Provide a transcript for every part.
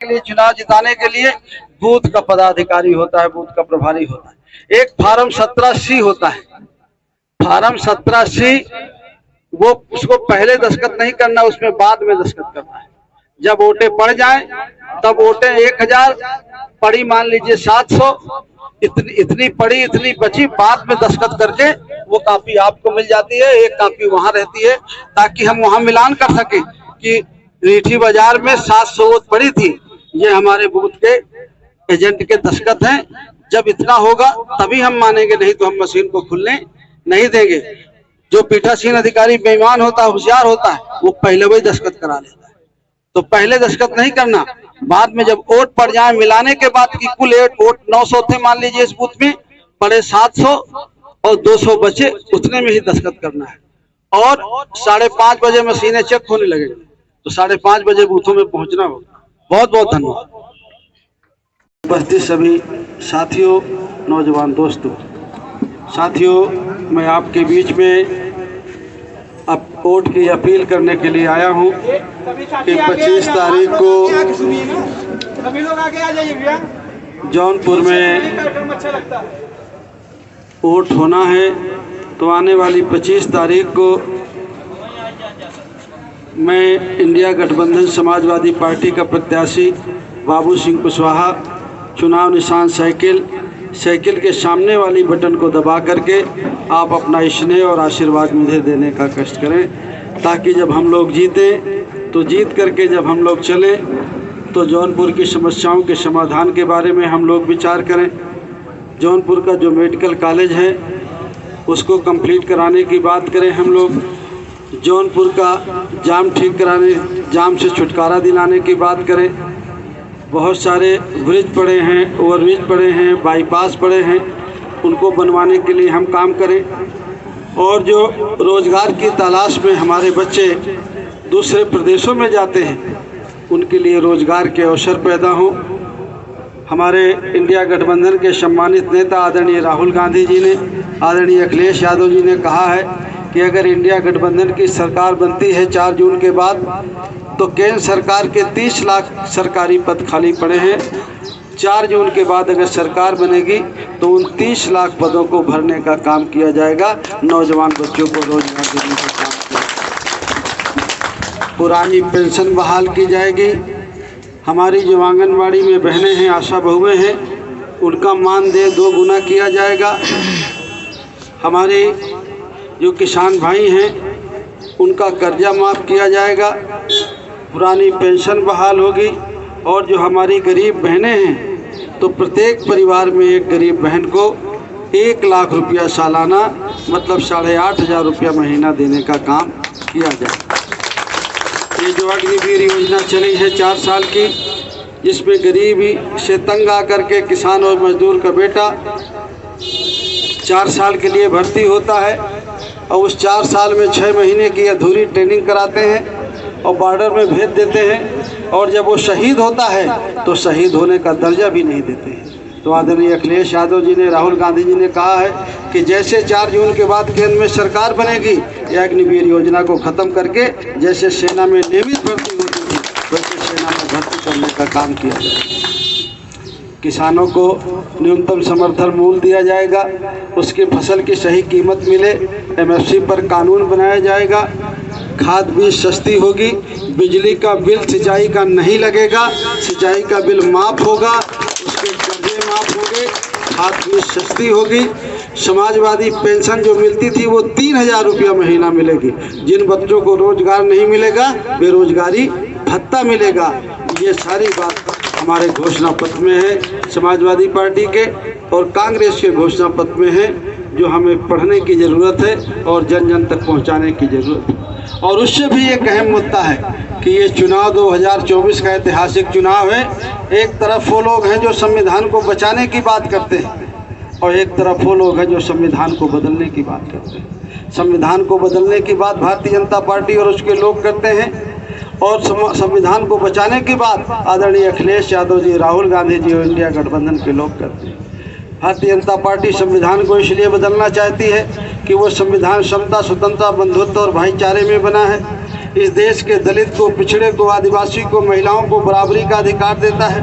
के लिए, चुनाव जिताने के लिए बूथ का पदाधिकारी होता है, बूथ का प्रभारी होता है। एक फार्म 17C होता है। फार्म 17C वो उसको पहले दस्तखत नहीं करना, उसमें बाद में दस्तखत करना है। जब वोटें पड़ जाएं तब वोटें 1000 पड़ी, मान लीजिए 700, इतनी पड़ी इतनी बची, बाद में दस्तखत करके वो कॉपी आपको मिल जाती है, एक कॉपी वहां रहती है, ताकि हम वहां मिलान कर सके कि रीठी बाजार में 700 वोट पड़ी थी, ये हमारे बूथ के एजेंट के दस्तखत हैं। जब इतना होगा तभी हम मानेंगे, नहीं तो हम मशीन को खुलने नहीं देंगे। जो पीठासीन अधिकारी बेईमान होता है, होशियार होता है, वो पहले वही दस्तखत करा लेता है। तो पहले दस्तखत नहीं करना, बाद में जब वोट पड़ जाए मिलाने के बाद की कुल वोट 900 थे मान लीजिए, इस बूथ में पड़े 700 और 200 बचे, उतने में ही दस्तखत करना है। और 5:30 बजे मशीनें चेक होने लगेगी, तो 5:30 बजे बूथों में पहुंचना होगा। बहुत बहुत धन्यवाद। उपस्थित सभी साथियों, नौजवान दोस्तों, साथियों, मैं आपके बीच में अब वोट की अपील करने के लिए आया हूं कि 25 तारीख को जौनपुर में वोट होना है। तो आने वाली 25 तारीख को मैं इंडिया गठबंधन समाजवादी पार्टी का प्रत्याशी बाबू सिंह कुशवाहा चुनाव निशान साइकिल के सामने वाली बटन को दबा करके आप अपना स्नेह और आशीर्वाद मुझे देने का कष्ट करें, ताकि जब हम लोग जीतें तो जीत करके जब हम लोग चलें तो जौनपुर की समस्याओं के समाधान के बारे में हम लोग विचार करें। जौनपुर का जो मेडिकल कॉलेज है उसको कंप्लीट कराने की बात करें हम लोग। जौनपुर का जाम ठीक कराने, जाम से छुटकारा दिलाने की बात करें। बहुत सारे ब्रिज पड़े हैं, ओवरब्रिज पड़े हैं, बाईपास पड़े हैं, उनको बनवाने के लिए हम काम करें। और जो रोज़गार की तलाश में हमारे बच्चे दूसरे प्रदेशों में जाते हैं, उनके लिए रोज़गार के अवसर पैदा हों। हमारे इंडिया गठबंधन के सम्मानित नेता आदरणीय राहुल गांधी जी ने, आदरणीय अखिलेश यादव जी ने कहा है कि अगर इंडिया गठबंधन की सरकार बनती है 4 जून के बाद, तो केंद्र सरकार के 30 लाख सरकारी पद खाली पड़े हैं। 4 जून के बाद अगर सरकार बनेगी तो उन 30 लाख पदों को भरने का काम किया जाएगा, नौजवान बच्चों को रोजगार देने का काम किया जाएगा। पुरानी पेंशन बहाल की जाएगी। हमारी जो आंगनबाड़ी में बहनें हैं, आशा बहुएं हैं, उनका मानदेय 2 गुना किया जाएगा। हमारे जो किसान भाई हैं उनका कर्जा माफ़ किया जाएगा। पुरानी पेंशन बहाल होगी। और जो हमारी गरीब बहनें हैं, तो प्रत्येक परिवार में एक गरीब बहन को 1 लाख रुपया सालाना, मतलब 8,500 रुपया महीना देने का काम किया जाएगा। ये जो अग्निवीर योजना चली है 4 साल की, जिसमें गरीबी से तंग आकर के किसान और मजदूर का बेटा 4 साल के लिए भर्ती होता है और उस 4 साल में 6 महीने की अधूरी ट्रेनिंग कराते हैं और बॉर्डर में भेज देते हैं। और जब वो शहीद होता है तो शहीद होने का दर्जा भी नहीं देते हैं। तो आदरणीय अखिलेश यादव जी ने, राहुल गांधी जी ने कहा है कि जैसे 4 जून के बाद केंद्र में सरकार बनेगी, यह अग्निवीर योजना को ख़त्म करके जैसे सेना में नियमित भर्ती होती थी वैसे सेना में भर्ती करने का काम किया जाएगा। किसानों को न्यूनतम समर्थन मूल्य दिया जाएगा, उसकी फसल की सही कीमत मिले, MSP पर कानून बनाया जाएगा। खाद बीज सस्ती होगी। बिजली का बिल सिंचाई का नहीं लगेगा, सिंचाई का बिल माफ़ होगा, उसके कर्जे माफ़ होंगे। खाद बीज सस्ती होगी। समाजवादी पेंशन जो मिलती थी वो 3,000 रुपया महीना मिलेगी। जिन बच्चों को रोजगार नहीं मिलेगा, बेरोजगारी भत्ता मिलेगा। ये सारी बात हमारे घोषणा पत्र में है, समाजवादी पार्टी के और कांग्रेस के घोषणा पत्र में है, जो हमें पढ़ने की ज़रूरत है और जन जन तक पहुंचाने की ज़रूरत है। और उससे भी एक अहम मुद्दा है कि ये चुनाव 2024 का ऐतिहासिक चुनाव है। एक तरफ वो लोग हैं जो संविधान को बचाने की बात करते हैं और एक तरफ वो लोग हैं जो संविधान को बदलने की बात करते हैं। संविधान को बदलने की बात भारतीय जनता पार्टी और उसके लोग करते हैं और संविधान को बचाने की बात आदरणीय अखिलेश यादव जी, राहुल गांधी जी और इंडिया गठबंधन के लोग करते हैं। भारतीय जनता पार्टी संविधान को इसलिए बदलना चाहती है कि वो संविधान समता, स्वतंत्रता, बंधुत्व और भाईचारे में बना है। इस देश के दलित को, पिछड़े को, आदिवासी को, महिलाओं को बराबरी का अधिकार देता है,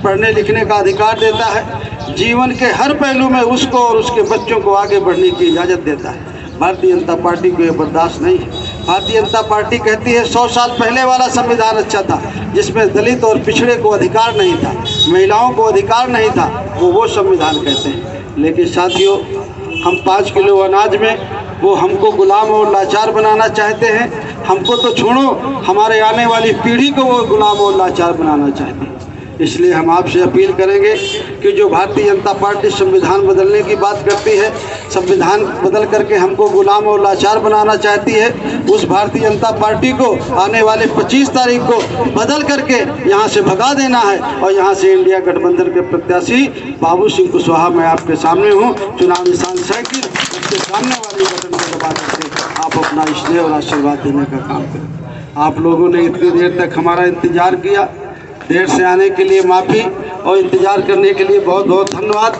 पढ़ने लिखने का अधिकार देता है, जीवन के हर पहलू में उसको और उसके बच्चों को आगे बढ़ने की इजाज़त देता है। भारतीय जनता पार्टी को ये बर्दाश्त नहीं है। भारतीय जनता पार्टी कहती है 100 साल पहले वाला संविधान अच्छा था, जिसमें दलित और पिछड़े को अधिकार नहीं था, महिलाओं को अधिकार नहीं था, वो संविधान कहते हैं। लेकिन साथियों, हम 5 किलो अनाज में वो हमको गुलाम और लाचार बनाना चाहते हैं। हमको तो छोड़ो, हमारे आने वाली पीढ़ी को वो गुलाम और लाचार बनाना चाहते हैं। इसलिए हम आपसे अपील करेंगे कि जो भारतीय जनता पार्टी संविधान बदलने की बात करती है, संविधान बदल करके हमको गुलाम और लाचार बनाना चाहती है, उस भारतीय जनता पार्टी को आने वाले 25 तारीख को बदल करके यहाँ से भगा देना है। और यहाँ से इंडिया गठबंधन के प्रत्याशी बाबू सिंह कुशवाहा मैं आपके सामने हूँ। चुनाव निशान साइकिल, उसके सामने वाली बटन को दबा करके आप अपना स्नेह और आशीर्वाद देने का काम करें। आप लोगों ने इतनी देर तक हमारा इंतजार किया, देर से आने के लिए माफ़ी और इंतज़ार करने के लिए बहुत बहुत धन्यवाद।